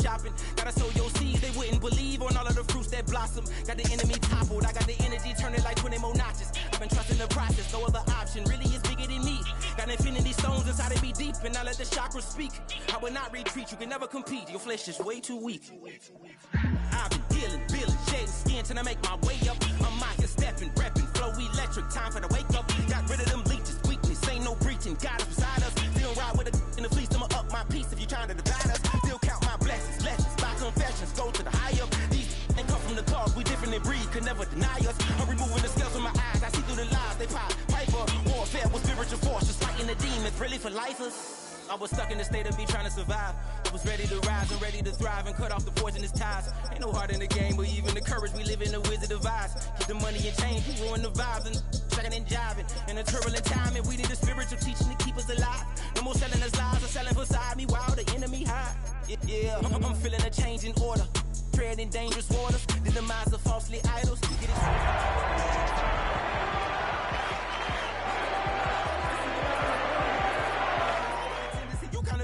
shopping. Gotta sow your seeds, they wouldn't believe on all of the fruits that blossom. Got the enemy toppled, I got the energy turning like 20 more notches. I've been trusting the process, no other option really is bigger than me. Got infinity stones inside of me deep, and I let the chakras speak. I will not retreat, you can never compete, your flesh is way too weak. I've been dealing, feeling, shedding skin till I make my way up. I'm out here stepping, repping, flow electric, time for the wake up. Got rid of them leeches, weakness, ain't no breaching, God is beside us. Still ride with a in the fleece, I'ma up my piece if you trying to divide us. Still count my blessings, lessons, by confessions, go to the higher. These ain't come from the cloth, we different in breed, could never deny us. I'm removing the scales from my eyes, I see through the lies, they pop, piper. Warfare with spiritual force, just fighting the demons, really for lifers. I was stuck in the state of me trying to survive. I was ready to rise and ready to thrive and cut off the poisonous ties. Ain't no heart in the game, but even the courage we live in the Wizard of Oz. Get the money and change, we ruin the vibes and chucking and jiving. In a turbulent time, and we need a spiritual teaching to keep us alive. No more selling us lies or selling beside me while the enemy hide. Yeah, I'm feeling a change in order. Treading dangerous waters, the demise of falsely idols.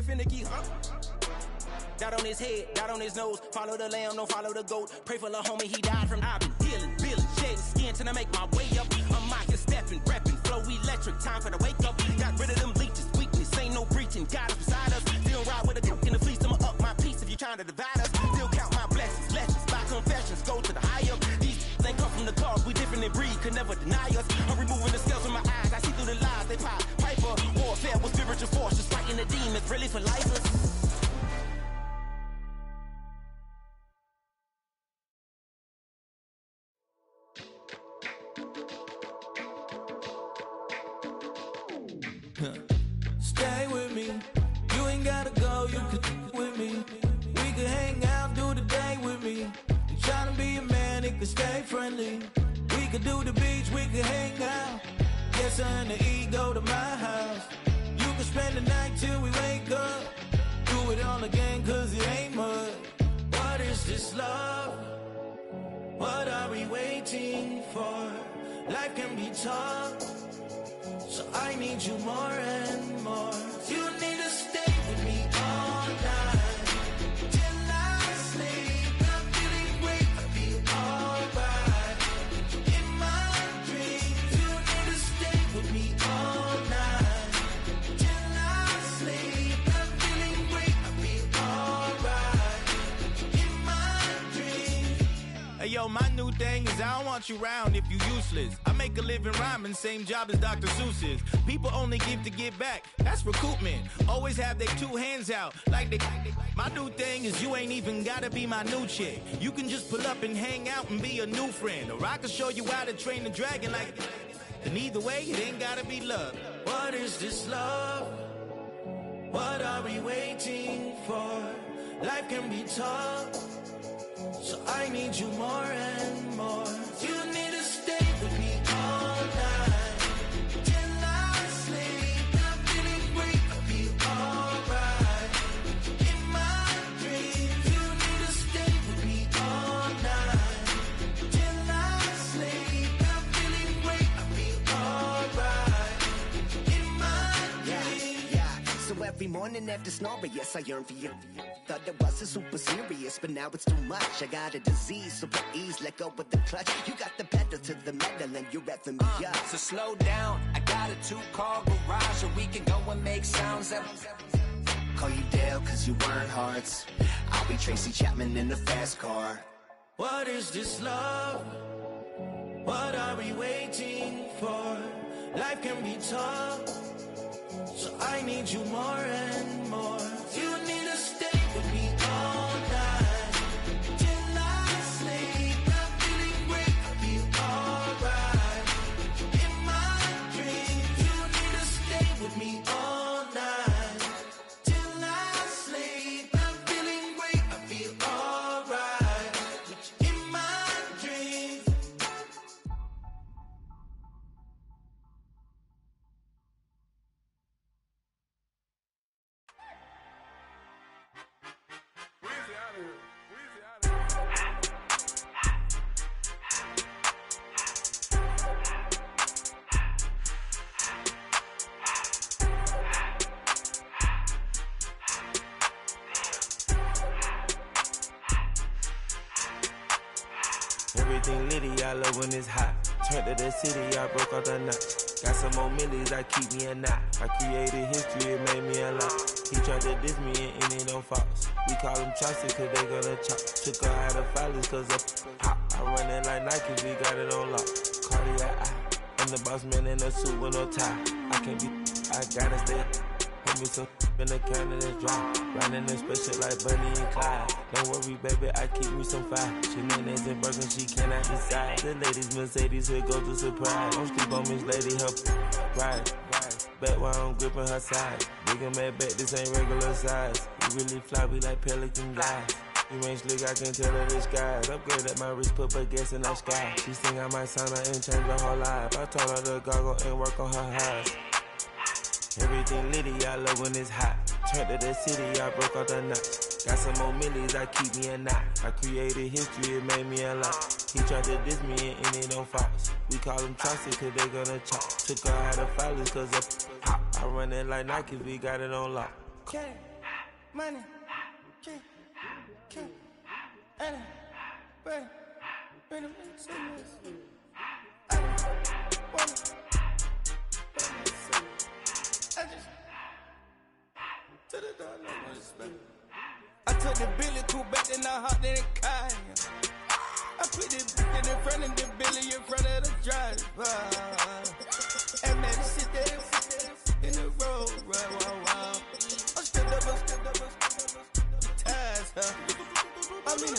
Finicky, huh? Dot on his head, dot on his nose. Follow the lamb, don't follow the goat. Pray for the homie, he died from. I've been healing, feeling, shedding skin till I make my way up. I'm out here stepping, repping, flow electric, time for the wake up. Got rid of them leeches, weakness, ain't no breaching, God is beside us. Still ride with a cook in the fleece, I'ma up my piece if you trying to divide us. Still count my blessings, lessons, by confessions, go to the higher. These ain't come from the cloth, we different in breed, could never deny us. I'm removing the scales from my eyes, I see through the lies, they pop, piper. Warfare with spiritual force, just fighting the demons, really for lifers. Stay with me, you ain't gotta go, you can with me. We could hang out, do the day with me. You tryna be a man, it could stay friendly. We could do the beach, we could hang out. Yes, and the ego to my house. You could spend the night till we wake up. Do it all again, cause it ain't mud. What is this love? What are we waiting for? Life can be tough, so I need you more and more. You need to stay with me all night till I sleep. I'm feeling great, I'll be alright. In my dreams, you need to stay with me all night till I sleep. I'm feeling great, I'll be alright. In my dreams. Hey yo, my new thing is I don't want you round if you useless. I make a living rhyming, same job as Dr. Seuss's. People only give to get back, that's recoupment. Always have their two hands out, like they. My new thing is you ain't even gotta be my new chick. You can just pull up and hang out and be a new friend. Or I can show you how to train the dragon like. And either way, it ain't gotta be love. What is this love? What are we waiting for? Life can be tough, so I need you more and more. You need to stay with me all night till I sleep. I'm feeling great, I'll be alright. In my dreams, you need to stay with me all night till I sleep. I'm feeling great, I'll be alright. In my dreams. Yeah. So every morning after snoring, yes, I yearn for you. Thought it wasn't super serious, but now it's too much. I got a disease, so please let go with the clutch. You got the pedal to the metal and you're revving me up. So slow down, I got a 2-car garage, and we can go and make sounds that. Call you Dale, cause you weren't hearts. I'll be Tracy Chapman in the fast car. What is this love? What are we waiting for? Life can be tough, so I need you more and more. You need to stay with me all night till I sleep. I'm feeling great, I'll be alright. In my dreams, you need to stay with me all night till I sleep. I'm feeling great, I'll be alright. In my dreams. Everything litty, I love when it's hot. Turned to the city, I broke out the notch. Got some more millies, I keep me a knot. I created history, it made me a lot. He tried to diss me and it don't false. We call them Chaucer cause they gonna chop. Took her out of filers cause of hop. I run it like Nike, we got it on lock. Cardiac, I'm the boss man in a suit with no tie. I can't be, I gotta stay. Put me some in the can and it's dry. Riding in special like Bunny and Clyde. Don't worry, baby, I keep me some fire. She names in Birkin, she cannot decide. The ladies Mercedes, here go to surprise. Don't sleep on Miss Lady, help ride. Back while I'm gripping her side. Big and mad back, this ain't regular size. You really fly, we like pelican guys. You ain't slick, I can tell her the skies. Upgrade at my wrist, put her gas in the sky. She think I might sign her and change her whole life. I told her to goggle and work on her highs. Everything litty, I love when it's hot. Turned to the city, I broke out the notch. Got some more millies, I keep me a knot. I created history, it made me a lot. He tried to diss me and it don't false. We call them Chaucer cause they gonna chop. Took her out of filers cause of pop. I run it like Nike, we got it on lock. Cash, money, cash, money, bring I took the Billy Cool back and I hopped in the car. I put the in front of the Billy in front of the driver. And man, sit there in the road, wow. I'm still up, ties, huh? I mean,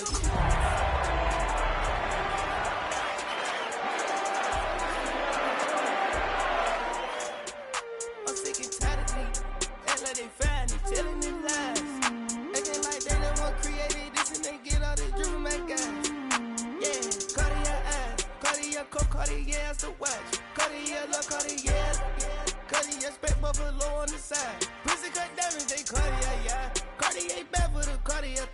I'm sick and tired of me. Act like they find it, telling them lies. Acting like they the one created this and they get all this driven back guys. Yeah, Cartier eyes, Cartier coat, Cartier ass to watch. Cartier look, Cartier, Cartier spec buffalo on the side. Pussy cut diamonds, they Cartier, yeah. Cartier bad for the Cartier.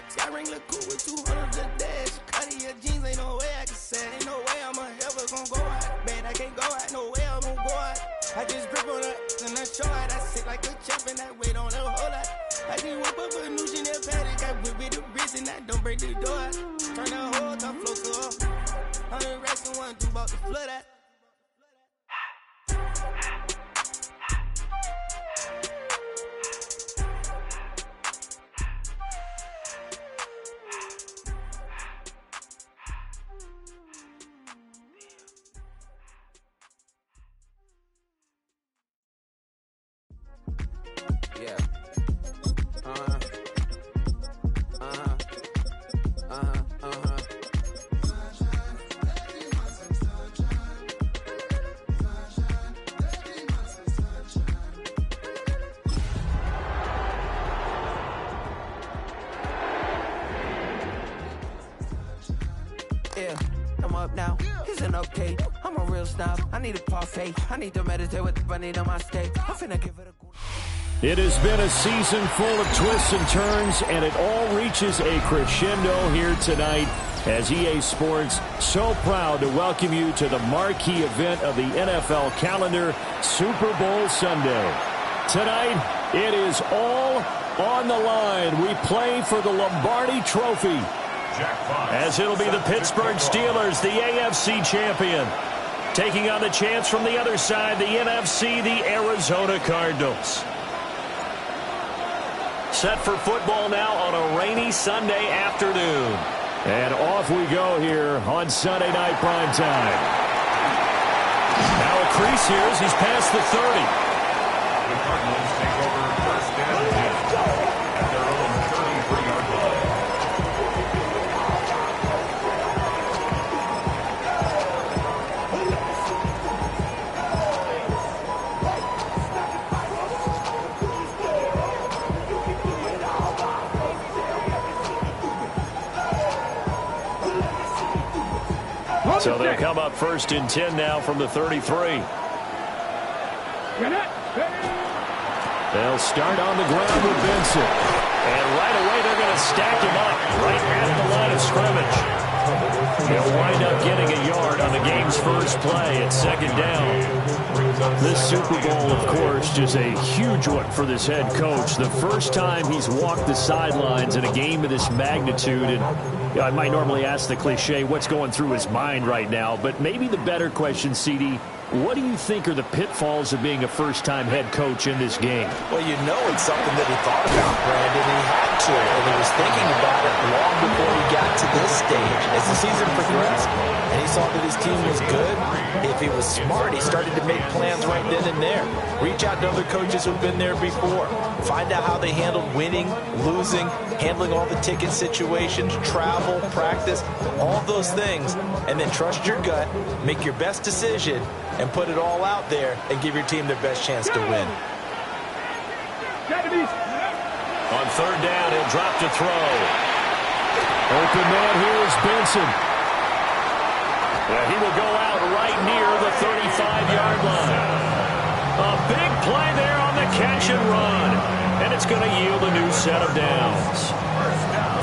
Sky ring look cool with 200 the dash. Cartier jeans, ain't no way I can say. Ain't no way I'm ever gonna go out. Man, I can't go out, no way I'm gonna go out. I just grip on her and I show out. I sit like a champ and I wait on a whole lot. I just whip up a new Chanel paddock. I whip with the wrist and I don't break the door out. Turn the whole top flow to off. 100 racks and 1, 2 about to flood out. I'm up now, it's an update. I'm a real snob, I need a parfait. I need to meditate with the bunny on my state. I'm finna give it a good. It has been a season full of twists and turns, and it all reaches a crescendo here tonight as EA Sports so proud to welcome you to the marquee event of the NFL calendar, Super Bowl Sunday. Tonight, it is all on the line. We play for the Lombardi Trophy, as it'll be the Pittsburgh Steelers, the AFC champion, taking on the chance from the other side, the NFC, the Arizona Cardinals. Set for football now on a rainy Sunday afternoon. And off we go here on Sunday Night Primetime. Now a crease here as he's past the 30. The Cardinals take over first down at their own 33-yard line. So they'll come up first and 10 now from the 33. They'll start on the ground with Benson. And right away they're going to stack him up right at the line of scrimmage. They'll wind up getting a yard on the game's first play at second down. This Super Bowl, of course, is a huge one for this head coach. The first time he's walked the sidelines in a game of this magnitude, and Yeah, I might normally ask the cliche, what's going through his mind right now, but maybe the better question, CD, what do you think are the pitfalls of being a first-time head coach in this game? Well, you know it's something that he thought about, Brandon. He had to, and he was thinking about it long before he got to this stage. As the season progressed, and he saw that his team was good, if he was smart, he started to make plans right then and there. Reach out to other coaches who've been there before. Find out how they handled winning, losing, handling all the ticket situations, travel, practice, all those things, and then trust your gut, make your best decision, and put it all out there and give your team their best chance to win. On third down, he'll drop to throw. Open man here is Benson. He will go out right near the 35-yard line. A big play there on the catch and run. And it's going to yield a new set of downs.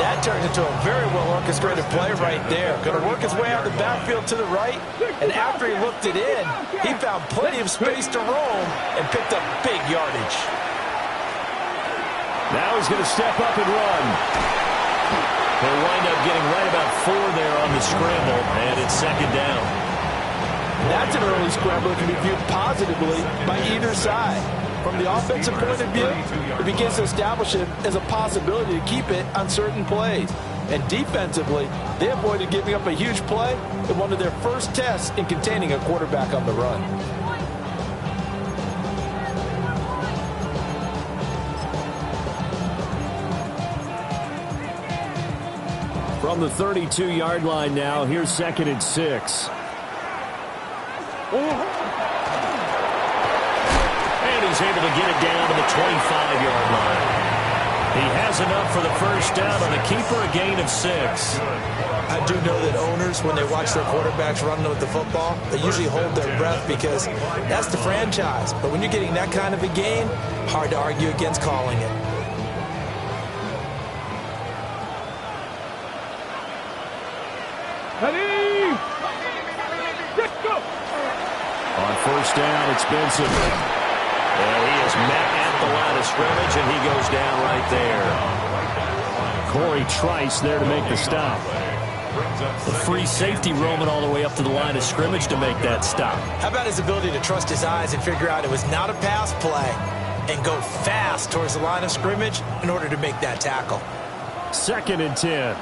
That turned into a very well-orchestrated play right there. Going to work his way out the backfield to the right. And after he looked it in, he found plenty of space to roam and picked up big yardage. Now he's going to step up and run. He'll wind up getting right about 4 there on the scramble, and it's second down. That's an early scramble that can be viewed positively by either side. From the offensive point of view, it begins to establish it as a possibility to keep it on certain plays. And defensively, they avoided giving up a huge play in one of their first tests in containing a quarterback on the run. From the 32-yard line now, here's 2nd and 6. And he's able to get it down to the 25-yard line. He has enough for the first down on a keeper, a gain of 6. I do know that owners, when they watch their quarterbacks running with the football, they usually hold their breath because that's the franchise. But when you're getting that kind of a gain, hard to argue against calling it. On first down, it's Benson. And he is met at the line of scrimmage, and he goes down right there. Corey Trice there to make the stop. The free safety roaming all the way up to the line of scrimmage to make that stop. How about his ability to trust his eyes and figure out it was not a pass play and go fast towards the line of scrimmage in order to make that tackle. 2nd and 10.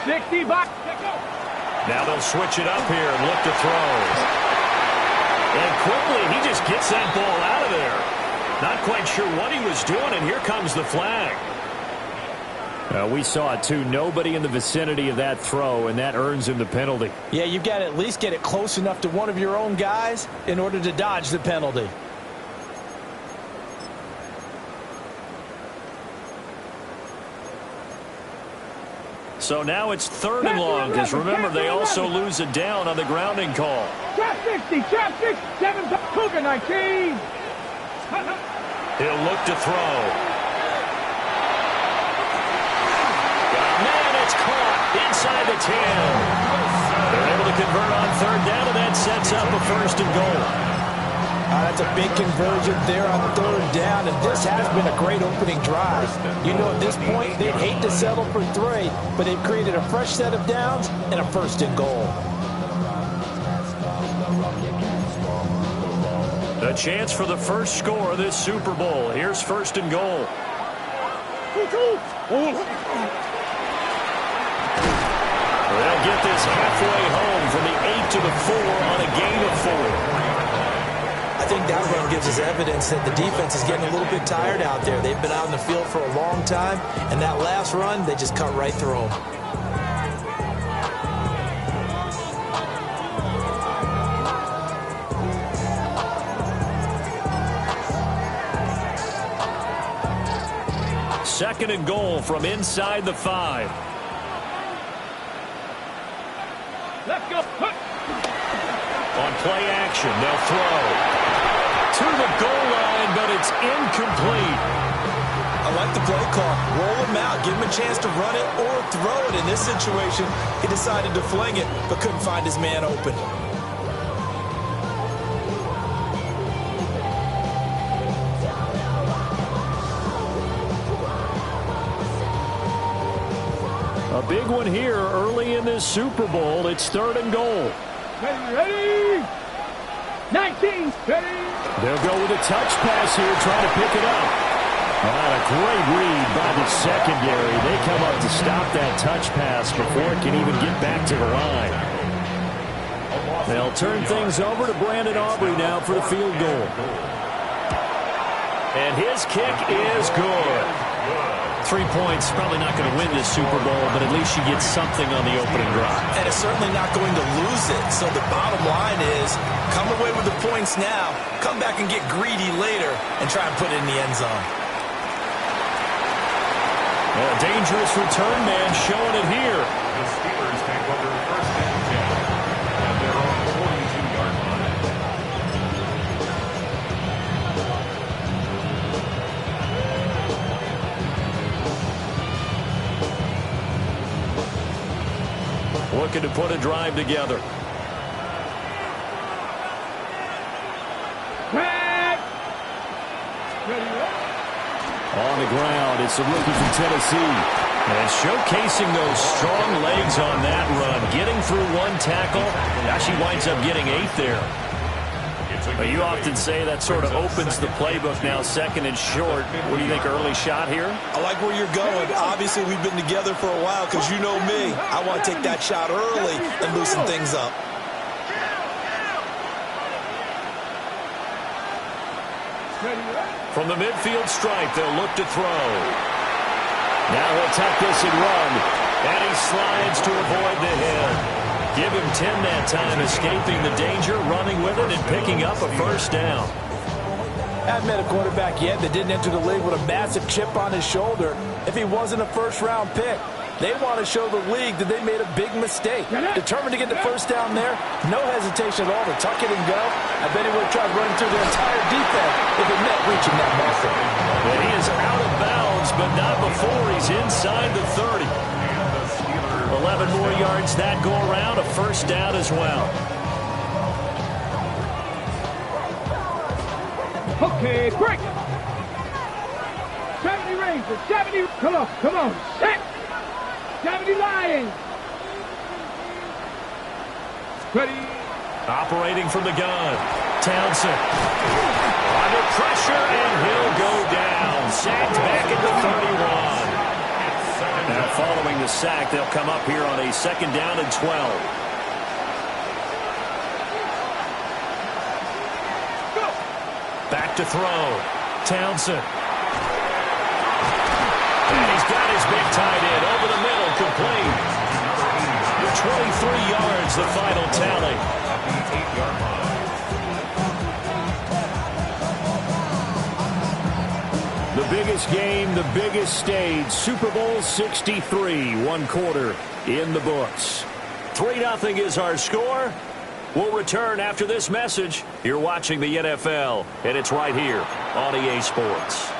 60 back. Now they'll switch it up here and look to throw. And quickly, he just gets that ball out of there. Not quite sure what he was doing, and here comes the flag. We saw it, too. Nobody in the vicinity of that throw, and that earns him the penalty. Yeah, you've got to at least get it close enough to one of your own guys in order to dodge the penalty. So now it's 3rd and long, because remember, they also lose a down on the grounding call. Trap 60, 7, Cougar 19. He'll look to throw. Man, it's caught inside the 10. They're able to convert on 3rd down, and that sets up a 1st and goal. That's a big conversion there on 3rd down, and this has been a great opening drive. You know, at this point, they'd hate to settle for 3, but they've created a fresh set of downs and a 1st and goal. The chance for the first score of this Super Bowl. Here's 1st and goal. They'll get this halfway home from the 8 to the 4 on a gain of 4. I think that run gives us evidence that the defense is getting a little bit tired out there. They've been out in the field for a long time, and that last run, they just cut right through them. Second and goal from inside the 5. Let's go. On play action, they'll throw to the goal line, but it's incomplete. I like the play call. Roll him out, give him a chance to run it or throw it. In this situation, he decided to fling it, but couldn't find his man open. A big one here early in this Super Bowl. It's 3rd and goal. Ready? 19. Ready? They'll go with a touch pass here, trying to pick it up. A great read by the secondary. They come up to stop that touch pass before it can even get back to the line. They'll turn things over to Brandon Aubrey now for the field goal. And his kick is good. 3 points, probably not going to win this Super Bowl, but at least you get something on the opening drive. And it's certainly not going to lose it. So the bottom line is, come away with the points now, come back and get greedy later, and try and put it in the end zone. A dangerous return man showing it here. The Steelers take over 1st and 10 at their own 42-yard line. Looking to put a drive together. On the ground, it's a rookie from Tennessee. And showcasing those strong legs on that run. Getting through one tackle. Actually winds up getting 8 there. But you often say that sort of opens the playbook now, 2nd and short. What do you think, early shot here? I like where you're going. Obviously, we've been together for a while because you know me. I want to take that shot early and loosen things up. From the midfield stripe, they'll look to throw. Now he'll tuck this and run. And he slides to avoid the hit. Give him 10 that time, escaping the danger, running with it, and picking up a 1st down. Haven't met a quarterback yet that didn't enter the league with a massive chip on his shoulder if he wasn't a 1st-round pick. They want to show the league that they made a big mistake. Determined to get the 1st down there, no hesitation at all to tuck it and go. I bet he would have tried running through the entire defense if it meant reaching that marker. And he is out of bounds, but not before he's inside the 30. 11 more yards that go around, a 1st down as well. Okay, break. 70 Rangers, 70. Come on, set. 70 Lions. Ready. Operating from the gun. Townsend. Under pressure, and he'll go down. Sacked back at the 31. Now following the sack, they'll come up here on a 2nd down and 12. Back to throw. Townsend. And he's got his big tight end over the middle, complete. 23 yards, the final tally. The biggest game, the biggest stage, Super Bowl 63, 1 quarter in the books. 3-0 is our score. We'll return after this message. You're watching the NFL, and it's right here on EA Sports.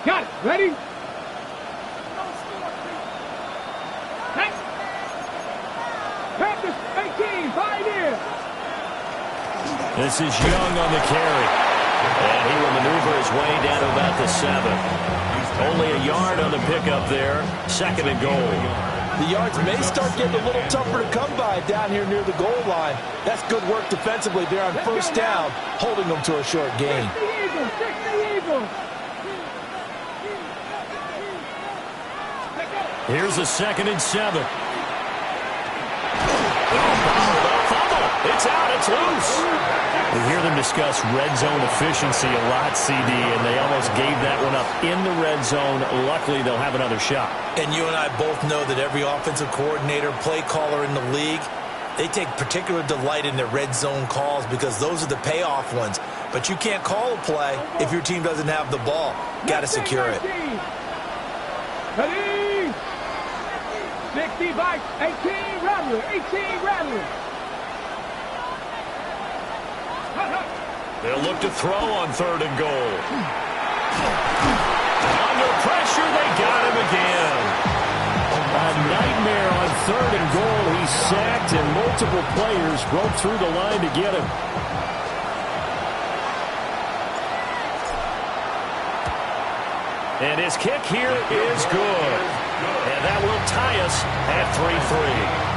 Got it. Ready? Practice 18, Pioneer. This is Young on the carry. And he will maneuver his way down to about the 7. Only a yard on the pickup there. 2nd and goal. The yards may start getting a little tougher to come by down here near the goal line. That's good work defensively there on 1st down, holding them to a short gain. 60 Eagles. Here's a 2nd and 7. It's out. It's loose. We hear them discuss red zone efficiency a lot, CD, and they almost gave that one up in the red zone. Luckily, they'll have another shot. And you and I both know that every offensive coordinator, play caller in the league, they take particular delight in their red zone calls because those are the payoff ones. But you can't call a play if your team doesn't have the ball. Got to secure it. Ready? 60 by 18 Rattler. 18 Rattler. They'll look to throw on 3rd and goal. Under pressure, they got him again. A nightmare on 3rd and goal He's sacked, and multiple players broke through the line to get him. And his kick here is good. And that will tie us at 3-3.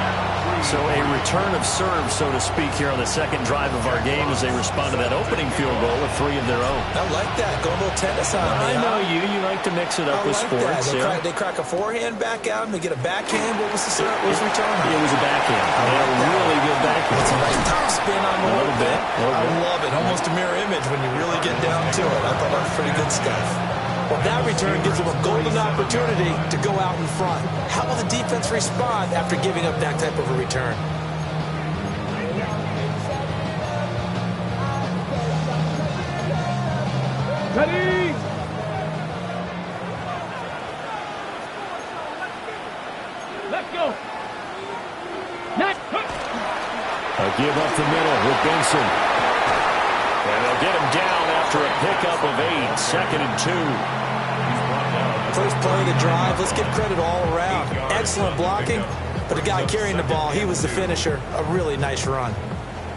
So a return of serve, so to speak, here on the second drive of our game as they respond to that opening field goal with 3 of their own. I like that. Go a little tennis on me. I know you. You like to mix it up with sports. They crack a forehand back out, and they get a backhand. What was the return? It was a backhand. Really good backhand. It's a nice top spin on the little bit. I love it. Almost a mirror image when you really get down to it. I thought that was pretty good stuff. Well, that return gives them a golden opportunity to go out in front. How will the defense respond after giving up that type of a return? Ready? Let's go. A give up the middle with Benson. And they'll get him down after a pickup of 8, 2nd and 2. First play of the drive, let's give credit all around. Excellent blocking, but the guy carrying the ball, he was the finisher. A really nice run.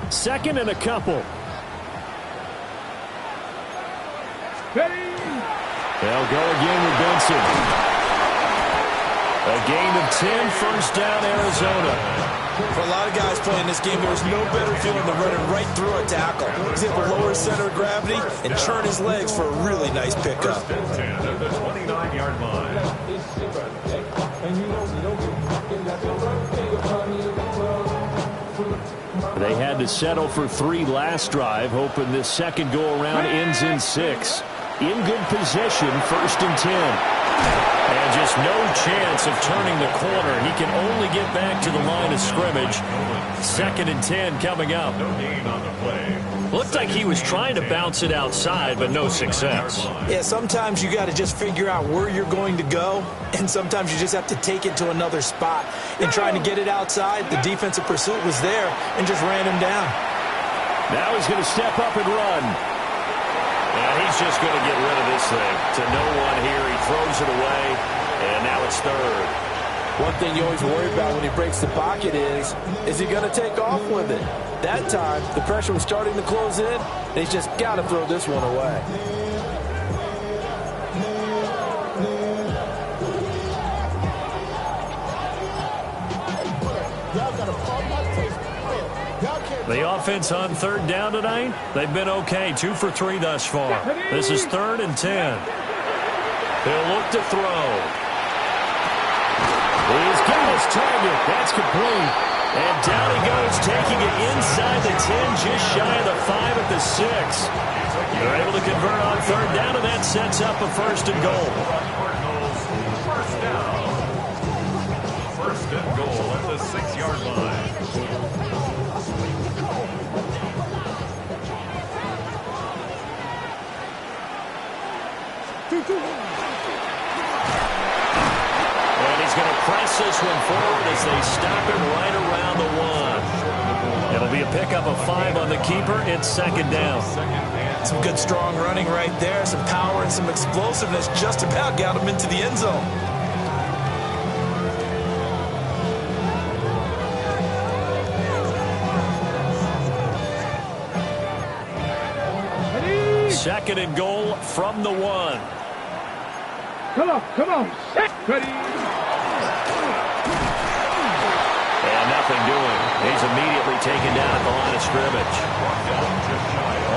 2nd and a couple. Ready? They'll go again with Benson. A gain of 10, first down, Arizona. For a lot of guys playing this game, there's no better feeling than running right through a tackle. He's able to lower his center of gravity and churn his legs for a really nice pickup. 10 at the 29-yard line. They had to settle for 3 last drive, hoping this second go-around ends in 6. In good position, 1st and 10. And just no chance of turning the corner. He can only get back to the line of scrimmage. 2nd and 10 coming up. Looked like he was trying to bounce it outside, but no success. Yeah, sometimes you got to just figure out where you're going to go, and sometimes you just have to take it to another spot. In trying to get it outside, the defensive pursuit was there and just ran him down. Now he's going to step up and run. And he's just going to get rid of this thing. To no one here. He throws it away, and now it's 3rd. One thing you always worry about when he breaks the pocket is he going to take off with it? That time, the pressure was starting to close in, and he's just got to throw this one away. The offense on 3rd down tonight, they've been okay. 2 for 3 thus far. This is 3rd and 10. He'll look to throw. He's given his target. That's complete. And down he goes, taking it inside the 10, just shy of the 5 at the 6. They're able to convert on 3rd down, and that sets up a 1st and goal. First down. 1st and goal at the 6-yard line. And he's going to press this one forward as they stop him right around the 1. It'll be a pickup of 5 on the keeper. It's 2nd down. Some good strong running right there. Some power and some explosiveness just about got him into the end zone. Second and goal from the 1. Come on. Set. Ready. And nothing doing. He's immediately taken down at the line of scrimmage.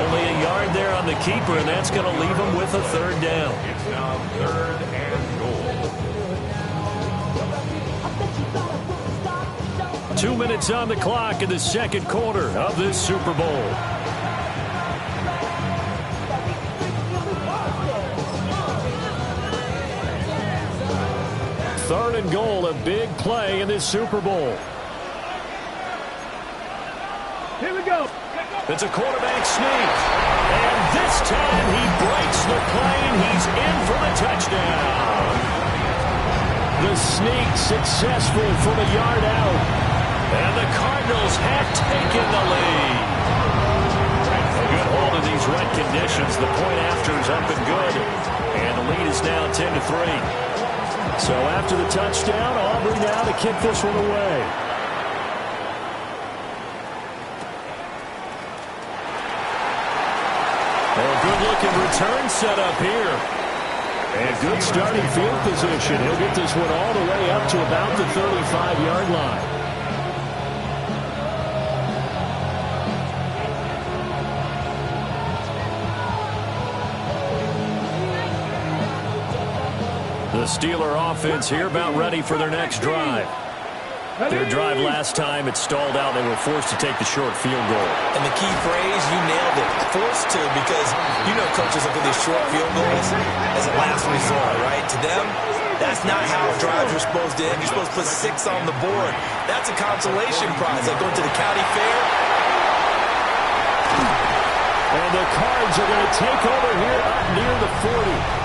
Only a yard there on the keeper, and that's going to leave him with a 3rd down. It's now 3rd and goal. 2 minutes on the clock in the second quarter of this Super Bowl. Third and goal, a big play in this Super Bowl. Here we go. It's a quarterback sneak. And this time he breaks the plane. He's in for the touchdown. The sneak successful from a yard out. And the Cardinals have taken the lead. A good hold of these red conditions. The point after is up and good. And the lead is now 10-3. So after the touchdown, Aubrey now to kick this one away. good-looking return set up here. And good starting field position. He'll get this one all the way up to about the 35-yard line. The Steeler offense here about ready for their next drive. Their drive last time, it stalled out. They were forced to take the short field goal. And the key phrase, you nailed it. Forced to, because you know coaches look at these short field goals as a last resort, right? To them, that's not how drives are supposed to end. You're supposed to put 6 on the board. That's a consolation prize, like going to the county fair. And the Cards are going to take over here up near the 40.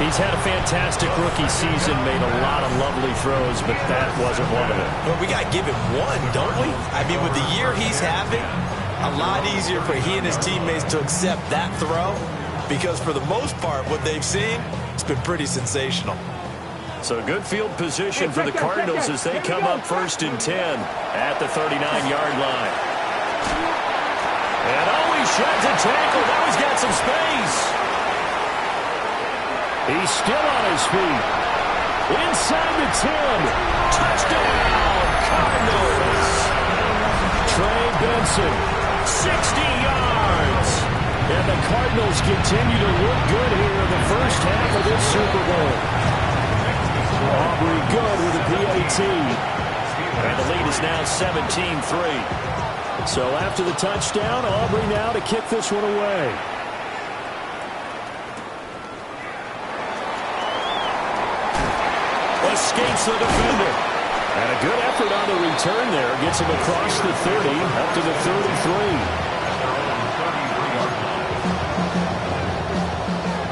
He's had a fantastic rookie season, made a lot of lovely throws, but that wasn't one of them. Well, we got to give him one, don't we? I mean, with the year he's having, a lot easier for he and his teammates to accept that throw, because for the most part, what they've seen, it's been pretty sensational. So good field position for the Cardinals as they come up 1st and 10 at the 39-yard line. And he sheds a tackle. Now he's got some space. He's still on his feet. Inside the 10. Touchdown, Cardinals. Trey Benson, 60 yards. And the Cardinals continue to look good here in the first half of this Super Bowl. Aubrey good with a PAT. And the lead is now 17-3. So after the touchdown, Aubrey now to kick this one away. Escapes the defender. And a good effort on the return there. Gets him across the 30, up to the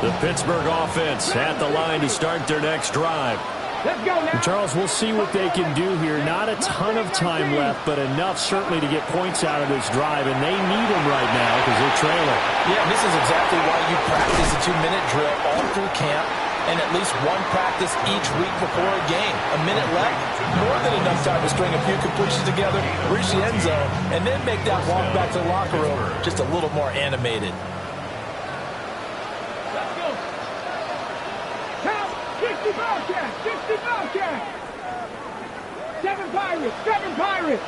33. The Pittsburgh offense at the line to start their next drive. Let's go now. Charles, we'll see what they can do here. Not a ton of time left, but enough certainly to get points out of this drive, and they need them right now because they're trailing. Yeah, this is exactly why you practice a 2-minute drill all through camp, and at least one practice each week before a game. A minute left, more than enough time to string a few completions together, reach the end zone, and then make that walk back to the locker room just a little more animated. Let's go. Count 60 Bobcats, 60 Bobcats. 7 Pirates, 7 Pirates.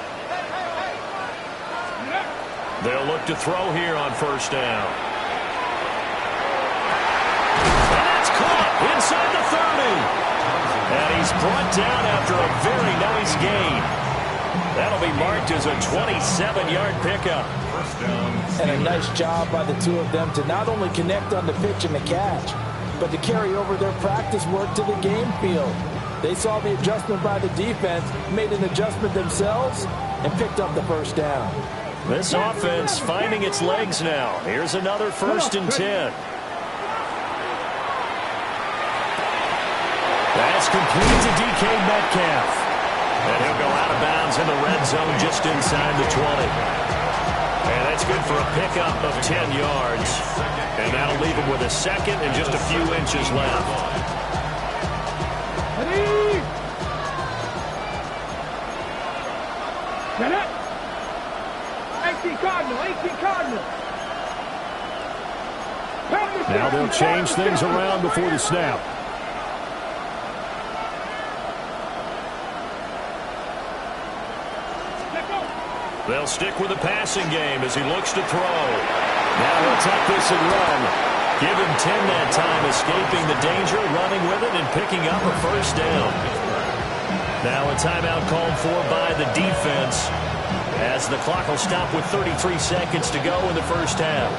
They'll look to throw here on first down. Inside the 30. And he's brought down after a very nice gain. That'll be marked as a 27-yard pickup. And a nice job by the two of them to not only connect on the pitch and the catch, but to carry over their practice work to the game field. They saw the adjustment by the defense, made an adjustment themselves, and picked up the first down. This offense finding its legs now. Here's another 1st and 10. That's complete to DK Metcalf. And he'll go out of bounds in the red zone just inside the 20. And that's good for a pickup of 10 yards. And that'll leave him with a second and just a few inches left. Get up. 18 Cardinal, 18 Cardinal. Now they'll change things around before the snap. They'll stick with the passing game as he looks to throw. Now he'll take this and run. Give him 10 that time, escaping the danger, running with it, and picking up a first down. Now a timeout called for by the defense as the clock will stop with 33 seconds to go in the first half.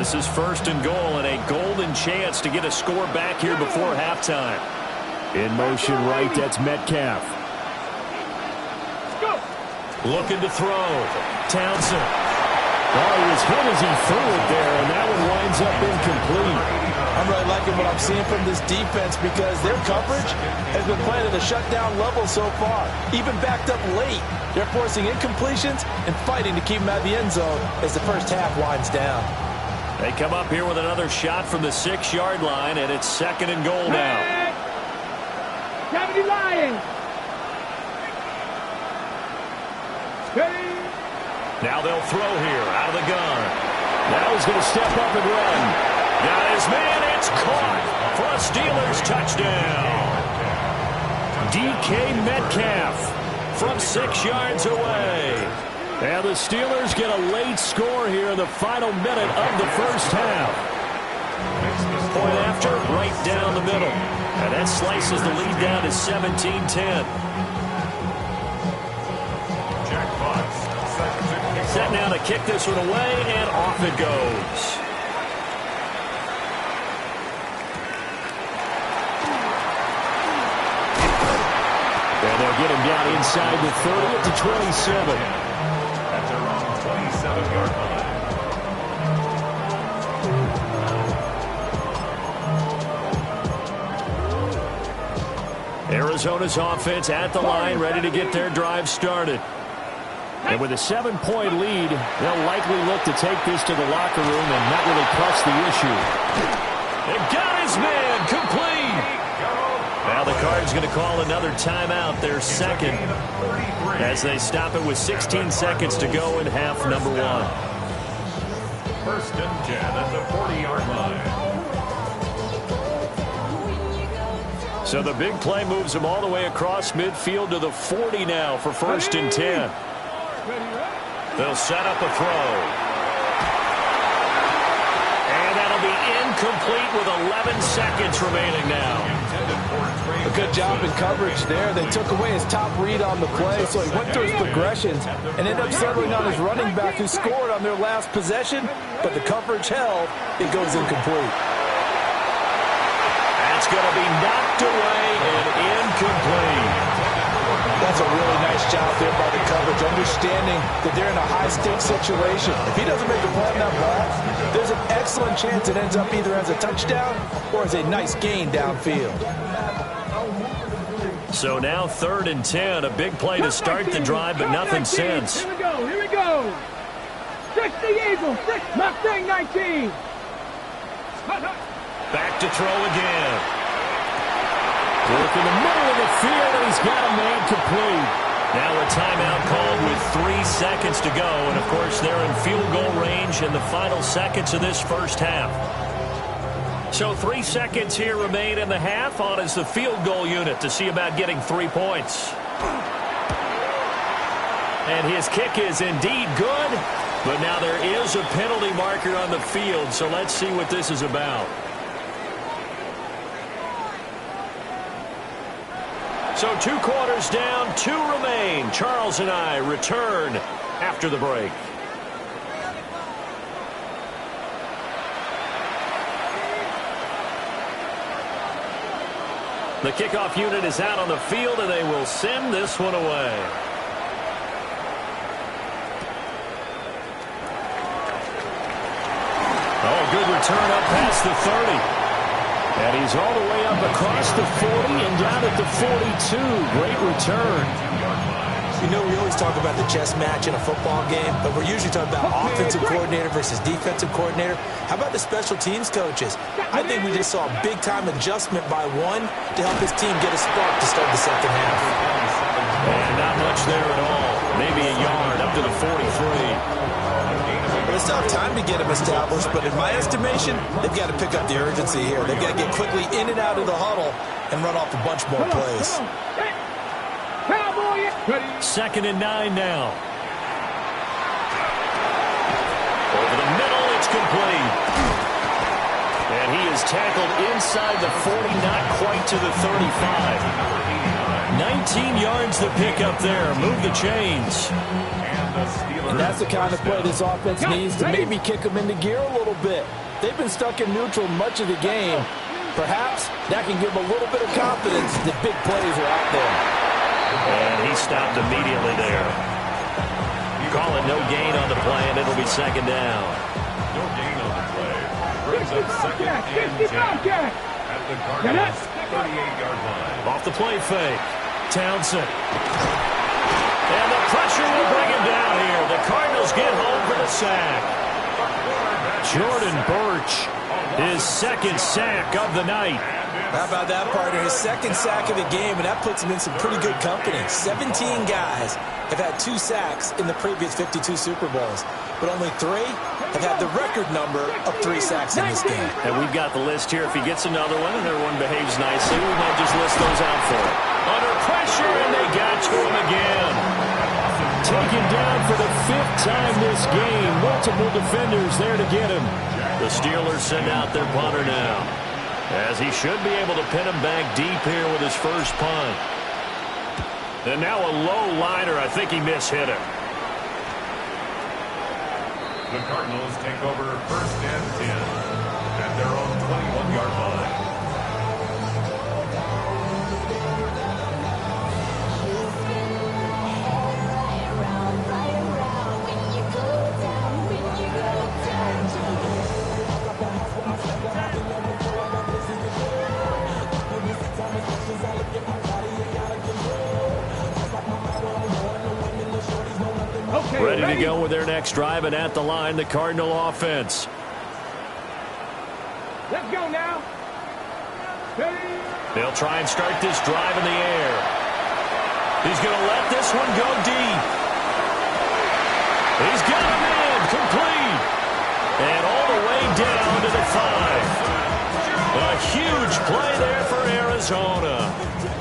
This is 1st and goal and a golden chance to get a score back here before halftime. In motion right, that's Metcalf. Looking to throw. Townsend. Oh, he was hit as he threw it there, and that one winds up incomplete. I'm really liking what I'm seeing from this defense because their coverage has been playing at a shutdown level so far. Even backed up late, they're forcing incompletions and fighting to keep them out of the end zone as the first half winds down. They come up here with another shot from the 6-yard line, and it's 2nd and goal now. 70 Lions. Now they'll throw here out of the gun. Now he's going to step up and run. Got his man. It's caught for a Steelers touchdown. DK Metcalf from 6 yards away. And the Steelers get a late score here in the final minute of the first half. Point after, right down the middle. And that slices the lead down to 17-10. Set now to kick this one away, and off it goes. And they'll get him down inside the 30 at the 27. At their own 27-yard line. Arizona's offense at the line, ready to get their drive started. And with a 7-point lead, they'll likely look to take this to the locker room and not really press the issue. They got his man complete. Now the Cards going to call another timeout, their second, as they stop it with 16 seconds to go in half number 1. First and 10 at the 40-yard line. So the big play moves them all the way across midfield to the 40 now for first and 10. They'll set up a throw. And that'll be incomplete with 11 seconds remaining now. A good job in coverage there. They took away his top read on the play, so he went through his progressions and ended up settling on his running back who scored on their last possession, but the coverage held. It goes incomplete. That's going to be knocked away and incomplete. That's a really nice job there by the coverage, understanding that they're in a high-stakes situation. If he doesn't make a play on that ball, there's an excellent chance it ends up either as a touchdown or as a nice gain downfield. So now 3rd and 10, a big play to start the drive, but nothing since. Here we go. 60 Eagles, 6 Mustang 19. Back to throw again. Work in the middle of the field, and he's got a man complete. Now a timeout called with 3 seconds to go, and of course they're in field goal range in the final seconds of this first half. So 3 seconds here remain in the half on as the field goal unit to see about getting 3 points. And his kick is indeed good, but now there is a penalty marker on the field, so let's see what this is about. So 2 quarters down, 2 remain. Charles and I return after the break. The kickoff unit is out on the field, and they will send this one away. Oh, good return up past the 30. And he's all the way up across the 40 and down at the 42. Great return. You know, we always talk about the chess match in a football game, but we're usually talking about offensive coordinator versus defensive coordinator. How about the special teams coaches? I think we just saw a big-time adjustment by one to help his team get a spark to start the second half. And not much there at all. Maybe a yard up to the 43. Well, they still have time to get him established, but in my estimation, they've got to pick up the urgency here. They've got to get quickly in and out of the huddle and run off a bunch more plays. 2nd and 9 now. Over the middle, it's complete. And he is tackled inside the 40, not quite to the 35. 19 yards the pick up there. Move the chains. And that's the kind of play this offense needs to maybe kick them into gear a little bit. They've been stuck in neutral much of the game. Perhaps that can give them a little bit of confidence that big plays are out there. And he stopped immediately there. Call it no gain on the play, and it'll be 2nd down. No gain on the play. Brings up 2nd and 10 at the Cardinals' 38-yard line. Off the play fake. Townsend. And the pressure will bring him down here. The Cardinals get home for the sack. Jordan Burch His second sack of the night. How about that, partner? His second sack of the game, and that puts him in some pretty good company. 17 guys have had 2 sacks in the previous 52 Super Bowls, but only 3 have had the record number of 3 sacks in this game. And we've got the list here. If he gets another one and everyone behaves nicely, we might just list those out for him. Under pressure, and they got to him again. Taken down for the 5th time this game. Multiple defenders there to get him. The Steelers send out their punter now, as he should be able to pin him back deep here with his first punt. And now a low liner. I think he mishit it. The Cardinals take over 1st and 10 at their own 21-yard line. Ready to go with their next drive, and at the line, the Cardinal offense. Let's go now. They'll try and start this drive in the air. He's going to let this one go deep. He's got him in, complete. And all the way down to the 5. A huge play there for Arizona.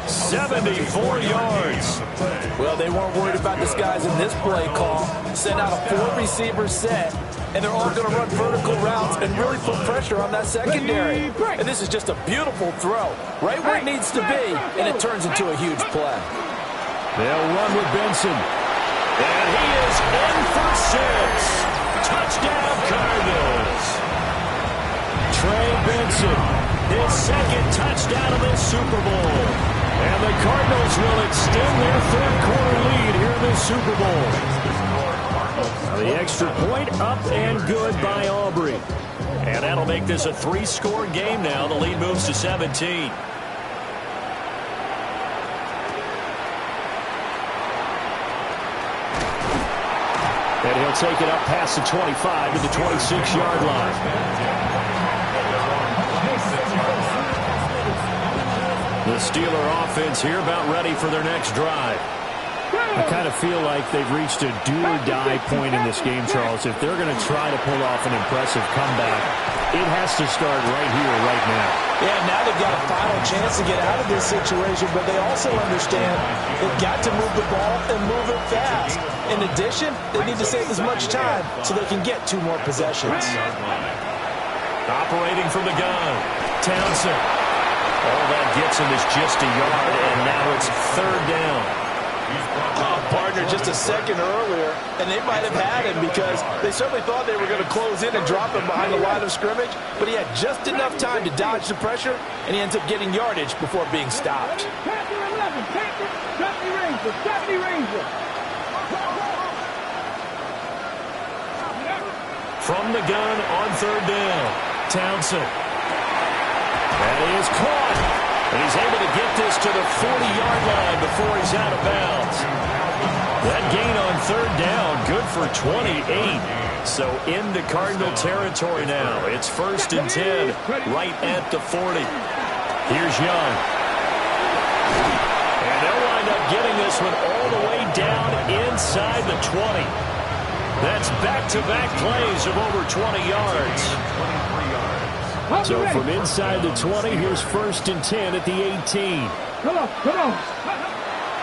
74 yards. Well, they weren't worried about this guys in this play call. Send out a 4-receiver set, and they're all going to run vertical routes and really put pressure on that secondary. And this is just a beautiful throw, right where it needs to be, and it turns into a huge play. They'll run with Benson. And he is in for 6. Touchdown, Cardinals. Trey Benson, his second touchdown of this Super Bowl. And the Cardinals will extend their 3rd quarter lead here in this Super Bowl. The extra point up and good by Aubrey. And that'll make this a 3-score game now. The lead moves to 17. And he'll take it up past the 25 to the 26-yard line. The Steeler offense here about ready for their next drive. I kind of feel like they've reached a do-or-die point in this game, Charles. If they're going to try to pull off an impressive comeback, it has to start right here, right now. Yeah, now they've got a final chance to get out of this situation, but they also understand they've got to move the ball and move it fast. In addition, they need to save as much time so they can get 2 more possessions. Operating from the gun, Townsend. All that gets him is just a yard, and now it's 3rd down. Partner, just a second earlier, and they might have had him because they certainly thought they were going to close in and drop him behind the line of scrimmage, but he had just enough time to dodge the pressure, and he ends up getting yardage before being stopped. From the gun on 3rd down, Townsend. And he is caught. And he's able to get this to the 40-yard line before he's out of bounds. That gain on 3rd down, good for 28. So into Cardinal territory now. It's 1st and 10, right at the 40. Here's Young. And they'll wind up getting this one all the way down inside the 20. That's back-to-back plays of over 20 yards. So from inside the 20, here's 1st and 10 at the 18. Come on.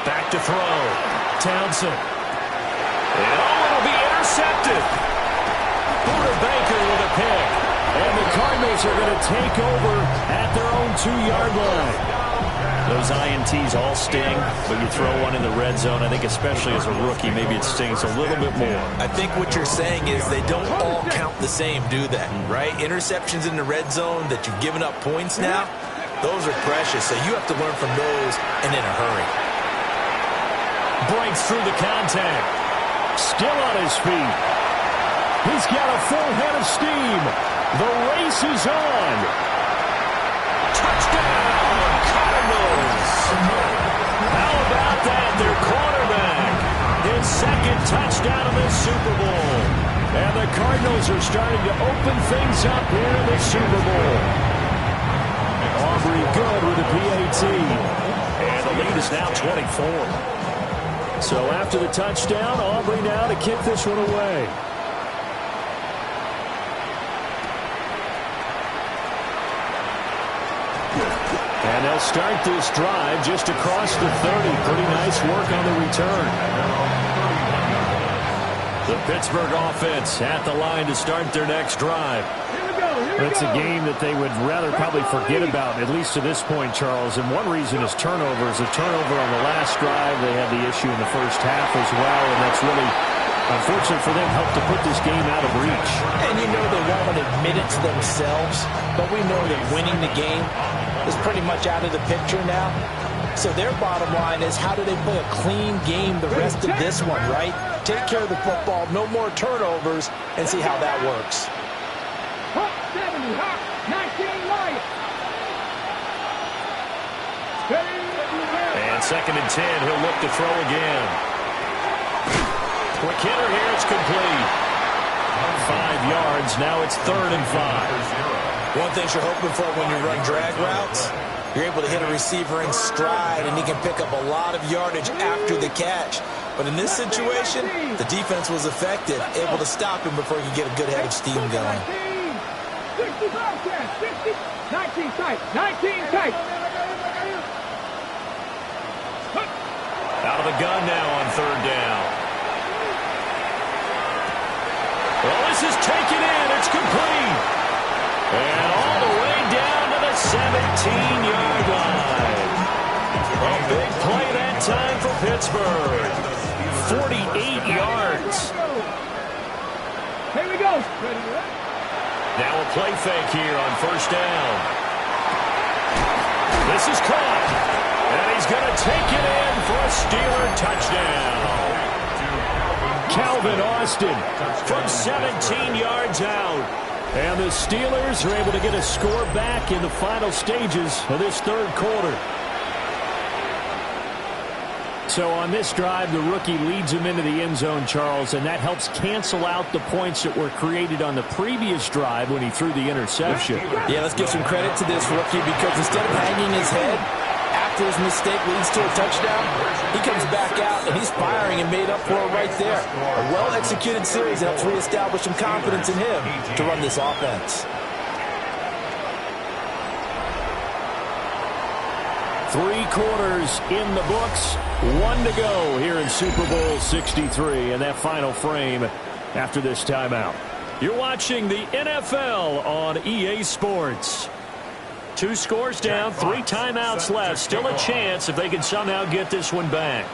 Back to throw. Townsend. And it'll be intercepted. Buda Baker with a pick. And the Cardinals are going to take over at their own 2-yard line. Those INTs all sting, but you throw one in the red zone, I think especially as a rookie, maybe it stings a little bit more. I think what you're saying is they don't all count the same, do they? Right? Interceptions in the red zone that you've given up points now, those are precious, so you have to learn from those and in a hurry. Breaks through the contact. Still on his feet. He's got a full head of steam. The race is on. Touchdown, Cardinals. How about that? Their quarterback. His 2nd touchdown of this Super Bowl. And the Cardinals are starting to open things up here in the Super Bowl. Aubrey good with the PAT. And the lead is now 24. So after the touchdown, Aubrey now to kick this one away. And they'll start this drive just across the 30. Pretty nice work on the return. The Pittsburgh offense at the line to start their next drive. It's a game that they would rather probably forget about, at least to this point, Charles. And one reason is turnovers. A turnover on the last drive. They had the issue in the first half as well, and that's really, unfortunate for them, helped to put this game out of reach. And you know they won't admit it to themselves, but we know that winning the game is pretty much out of the picture now. So their bottom line is, how do they play a clean game the rest of this one, right? Take care of the football, no more turnovers, and see how that works. 70, 19 Lions. And 2nd and 10, he'll look to throw again. Quick hitter here, it's complete. 5 yards, now it's 3rd and 5. One thing you're hoping for when you run drag routes, you're able to hit a receiver in stride, and he can pick up a lot of yardage after the catch. But in this situation, the defense was effective, able to stop him before he could get a good head of steam going. 60 Bobcats, 60, 19 tight, 19 tight. Out of the gun now on 3rd down. Well, this is taken in. It's complete. And all the way down to the 17-yard line. A big play that time for Pittsburgh. 48 yards. Here we go. Now a play fake here on 1st down. This is caught. And he's going to take it in for a Steeler touchdown. Calvin Austin from 17 yards out. And the Steelers are able to get a score back in the final stages of this 3rd quarter. So on this drive, the rookie leads him into the end zone, Charles, and that helps cancel out the points that were created on the previous drive when he threw the interception. Yeah, let's give some credit to this rookie, because instead of hanging his head after his mistake leads to a touchdown, he comes back out and he's firing and made up for it right there. A well-executed series helps reestablish some confidence in him to run this offense. 3 quarters in the books, 1 to go here in Super Bowl 63, and that final frame after this timeout. You're watching the NFL on EA Sports. 2 scores down, 3 timeouts left. Still a chance if they can somehow get this one back.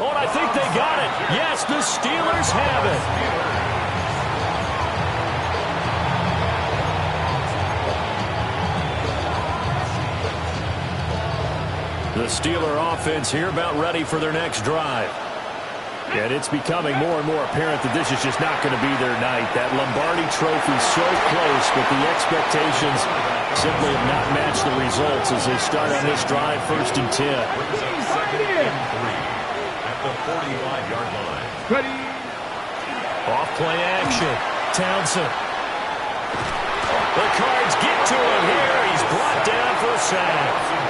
Oh, and I think they got it. Yes, the Steelers have it. The Steeler offense here about ready for their next drive. And it's becoming more and more apparent that this is just not going to be their night. That Lombardi Trophy so close, but the expectations simply have not matched the results as they start on this drive, 1st and 10. At the 45-yard line. Ready. Off play action. Townsend. The Cards get to him here. He's brought down for a sack.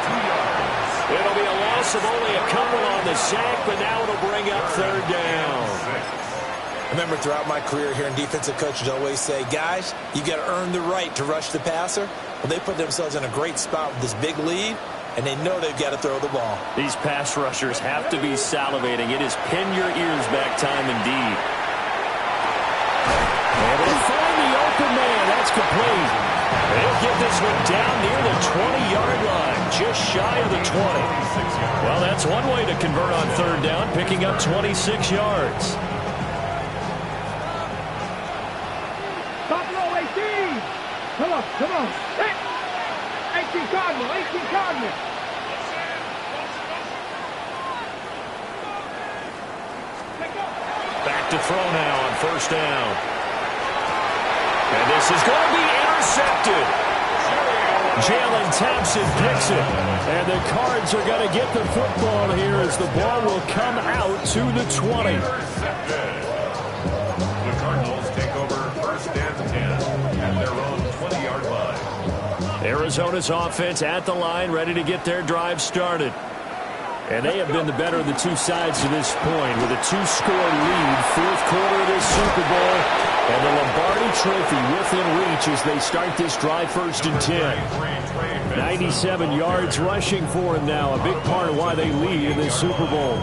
It'll be a loss of only a couple on the sack, but now it'll bring up 3rd down. I remember throughout my career here in defensive coaches always say, guys, you got to earn the right to rush the passer. Well, they put themselves in a great spot with this big lead, and they know they've got to throw the ball. These pass rushers have to be salivating. It is pin your ears back time indeed. And they find the open man. That's complete. They'll get this one down near the 20-yard line, just shy of the 20. Well, that's one way to convert on 3rd down, picking up 26 yards. Top row, 18. Come on, come on. 18 Cardinal, 18 Cardinal. Back to throw now on 1st down. And this is going to be intercepted. Jalen Thompson picks it. And the Cards are going to get the football here as the ball will come out to the 20. The Cardinals take over 1st and 10 at their own 20-yard line. Arizona's offense at the line, ready to get their drive started. And they have been the better of the two sides to this point with a 2-score lead, 4th quarter of this Super Bowl, and the Lombardi Trophy within reach as they start this drive 1st and 10. 97 yards rushing for him now, a big part of why they lead in this Super Bowl.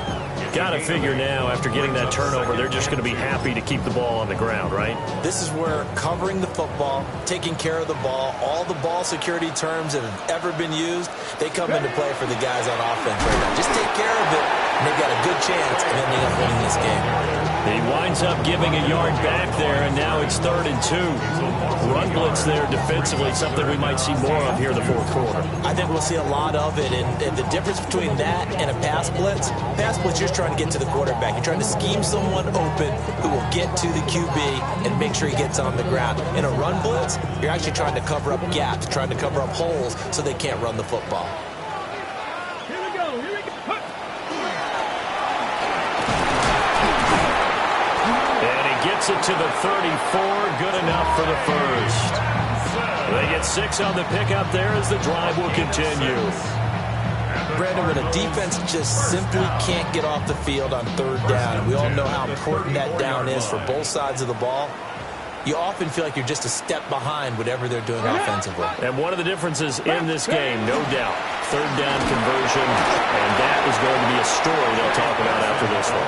Got to figure now, after getting that turnover, they're just going to be happy to keep the ball on the ground, right? This is where covering the football, taking care of the ball, all the ball security terms that have ever been used, they come into play for the guys on offense right now. Just take care of it, and they've got a good chance of ending up winning this game. He winds up giving a yard back there, and now it's 3rd and 2. Run blitz there defensively, something we might see more of here in the 4th quarter. I think we'll see a lot of it, and the difference between that and a pass blitz, you're just trying to get to the quarterback. You're trying to scheme someone open who will get to the QB and make sure he gets on the ground. In a run blitz, you're actually trying to cover up gaps, trying to cover up holes so they can't run the football. Here we go. And he gets it to the 34, good enough for the first. They get 6 on the pickup there as the drive will continue. Brandon, when a defense just simply can't get off the field on 3rd down, and we all know how important that down is for both sides of the ball, you often feel like you're just a step behind whatever they're doing offensively. And one of the differences in this game, no doubt, 3rd down conversion, and that is going to be a story they'll talk about after this one.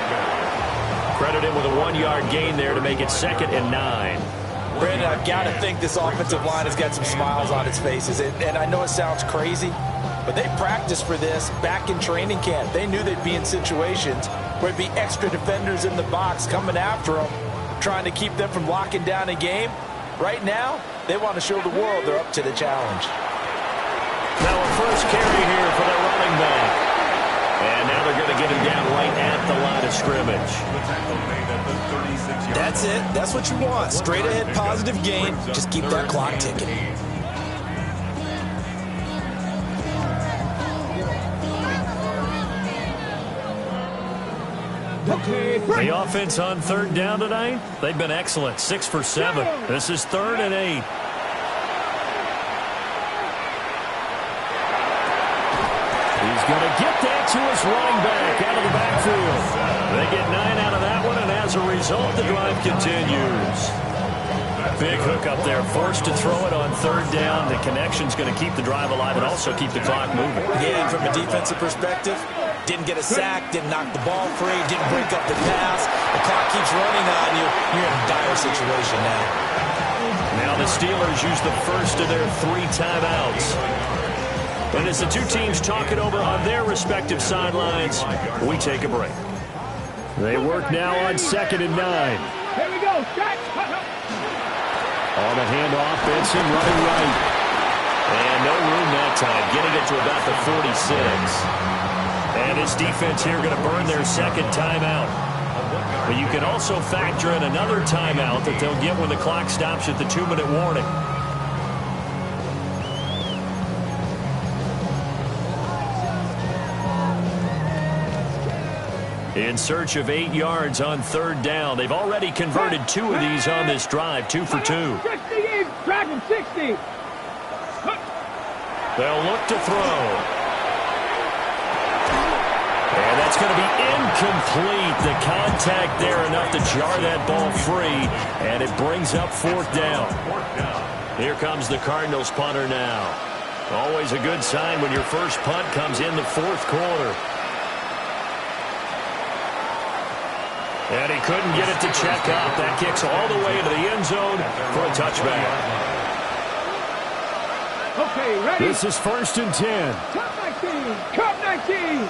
Credited with a 1-yard gain there to make it 2nd and 9. Brandon, I've got to think this offensive line has got some smiles on its faces, and I know it sounds crazy, but they practiced for this back in training camp. They knew they'd be in situations where it'd be extra defenders in the box coming after them, trying to keep them from locking down a game. Right now, they want to show the world they're up to the challenge. Now a first carry here for the running back. And now they're going to get him down right at the line of scrimmage. That's it. That's what you want. Straight ahead positive gain. Just keep that clock ticking. The offense on 3rd down tonight, they've been excellent. 6 for 7. This is 3rd and 8. He's going to get that to his running back out of the backfield. They get 9 out of that one, and as a result, the drive continues. Big hook up there, forced to throw it on 3rd down. The connection's going to keep the drive alive and also keep the clock moving. Yeah, and from a defensive perspective, didn't get a sack, didn't knock the ball free, didn't break up the pass. The clock keeps running on you. You're in a dire situation now. Now the Steelers use the first of their 3 timeouts. And as the two teams talk it over on their respective sidelines, we take a break. They work now on 2nd and 9. Here we go. On the handoff, Benson running right. And no room that time, getting it to about the 46. And his defense here going to burn their 2nd timeout. But you can also factor in another timeout that they'll get when the clock stops at the 2-minute warning. In search of 8 yards on 3rd down. They've already converted 2 of these on this drive, 2 for 2. 60, drive him 60. They'll look to throw. And that's going to be incomplete. The contact there enough to jar that ball free, and it brings up 4th down. Here comes the Cardinals punter now. Always a good sign when your first punt comes in the 4th quarter. And he couldn't get it to check up. That kicks all the way into the end zone for a touchback. Okay, ready? This is 1st and 10. Cup 19. Cup 19.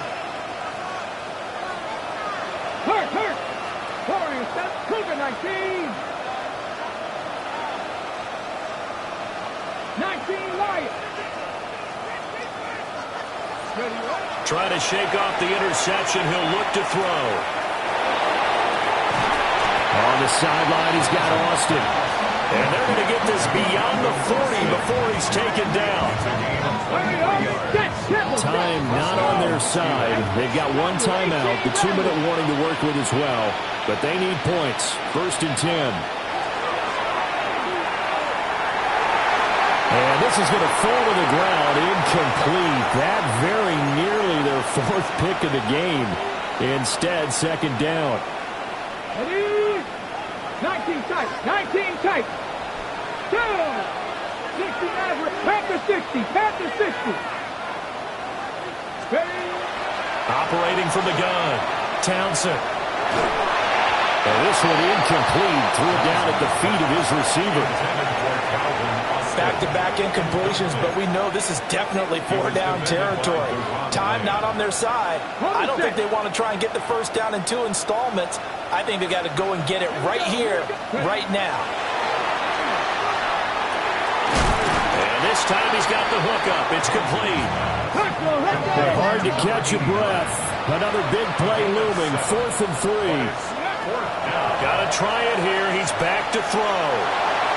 Hurt. Warriors, that's Cougar 19. 19 Lions. Trying to shake off the interception. He'll look to throw. On the sideline, he's got Austin. And they're going to get this beyond the 40 before he's taken down. Time not on their side. They've got one timeout, the 2-minute warning to work with as well. But they need points. 1st and 10. And this is going to fall to the ground, incomplete. That very nearly their 4th pick of the game. Instead, 2nd down. 19 tight, 19 tight. 2, 60 Maverick, Panther 60, Panther 60. Operating from the gun, Townsend. And this one incomplete. Threw it down at the feet of his receiver. Back-to-back incompletions, but we know this is definitely 4-down territory. Time not on their side. I don't think they want to try and get the first down in 2 installments. I think they got to go and get it right here, right now. And this time he's got the hook up. It's complete. They're hard to catch your breath. Another big play looming. 4th and 3. Got to try it here. He's back to throw.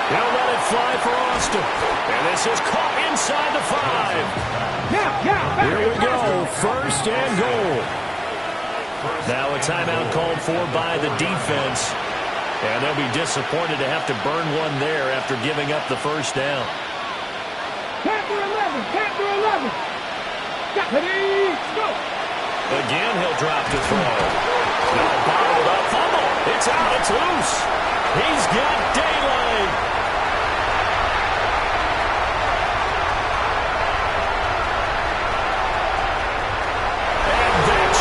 He'll let it fly for Austin. And this is caught inside the 5. Here we go. 1st and goal. Now a timeout called for by the defense. And they'll be disappointed to have to burn one there after giving up the first down. Panther 11, Panther 11. Go. Again, he'll drop to throw. Now bottled up. Fumble. It's out. It's loose. He's got daylight.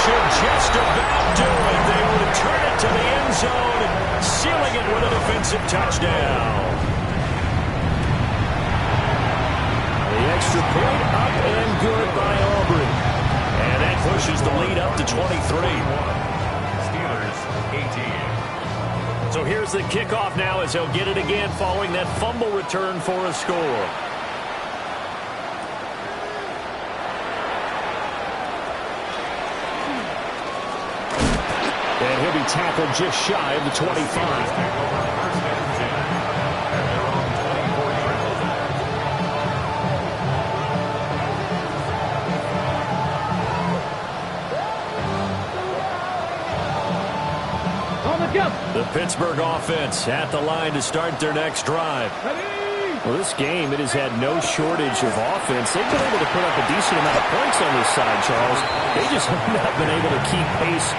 Should just about do it. They return it to the end zone and sealing it with a defensive touchdown. The extra point up and good by Aubrey. And that pushes the lead up to 23. Steelers 18. So here's the kickoff now as he'll get it again following that fumble return for a score. And he'll be tackled just shy of the 25. The Pittsburgh offense at the line to start their next drive. Well, this game, it has had no shortage of offense. They've been able to put up a decent amount of points on this side, Charles. They just have not been able to keep pace